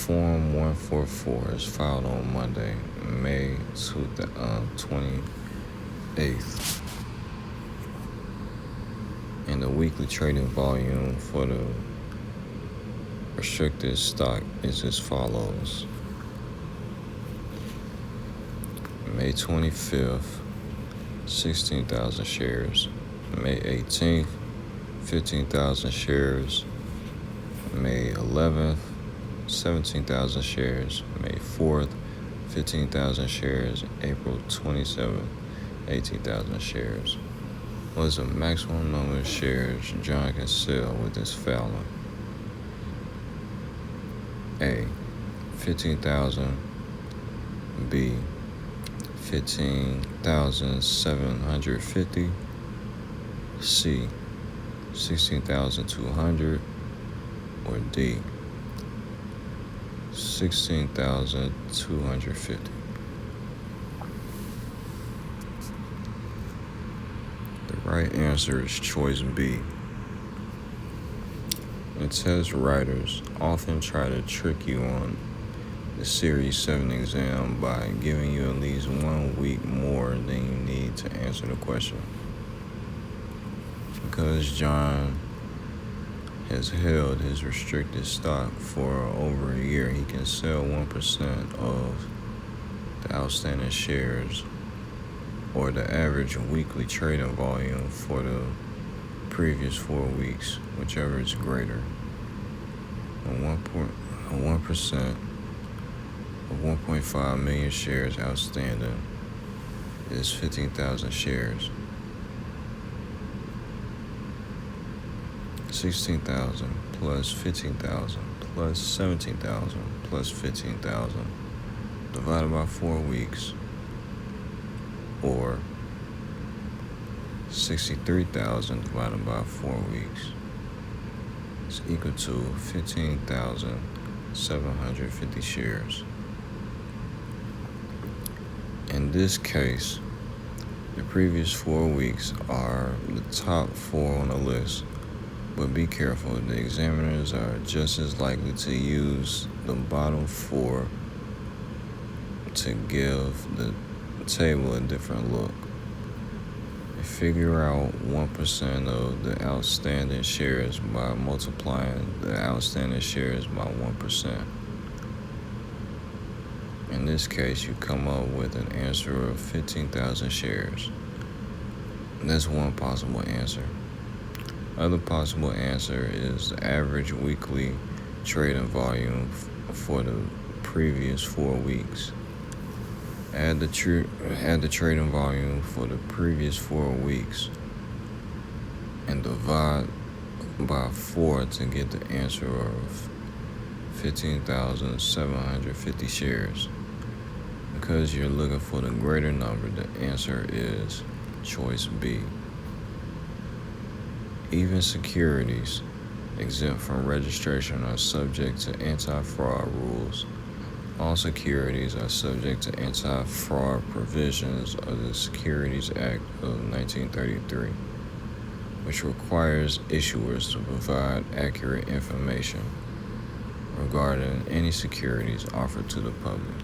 Form 144 is filed on Monday, May 28th. And the weekly trading volume for the restricted stock is as follows. May 25th, 16,000 shares. May 18th, 15,000 shares. May 11th, 17,000 shares. May 4th, 15,000 shares. April 27th, 18,000 shares. What is the maximum number of shares John can sell with this filing? A. 15,000. B. 15,750. C. 16,200. Or D. 16,250. The right answer is choice B. And test writers often try to trick you on the Series 7 exam by giving you at least 1 week more than you need to answer the question. Because John has held his restricted stock for over a year, he can sell 1% of the outstanding shares, or the average weekly trading volume for the previous 4 weeks, whichever is greater. 1% of 1.5 million shares outstanding is 15,000 shares. 16,000 plus 15,000 plus 17,000 plus 15,000 divided by 4 weeks, or 63,000 divided by 4 weeks is equal to 15,750 shares. In this case, the previous 4 weeks are the top 4 on the list, but be careful, the examiners are just as likely to use the bottom 4 to give the table a different look. They figure out 1% of the outstanding shares by multiplying the outstanding shares by 1%. In this case, you come up with an answer of 15,000 shares. That's one possible answer. Other possible answer is the average weekly trading volume for the previous 4 weeks. Add the trading volume for the previous 4 weeks and divide by 4 to get the answer of 15,750 shares. Because you're looking for the greater number, the answer is choice B. Even securities exempt from registration are subject to anti-fraud rules. All securities are subject to anti-fraud provisions of the Securities Act of 1933, which requires issuers to provide accurate information regarding any securities offered to the public.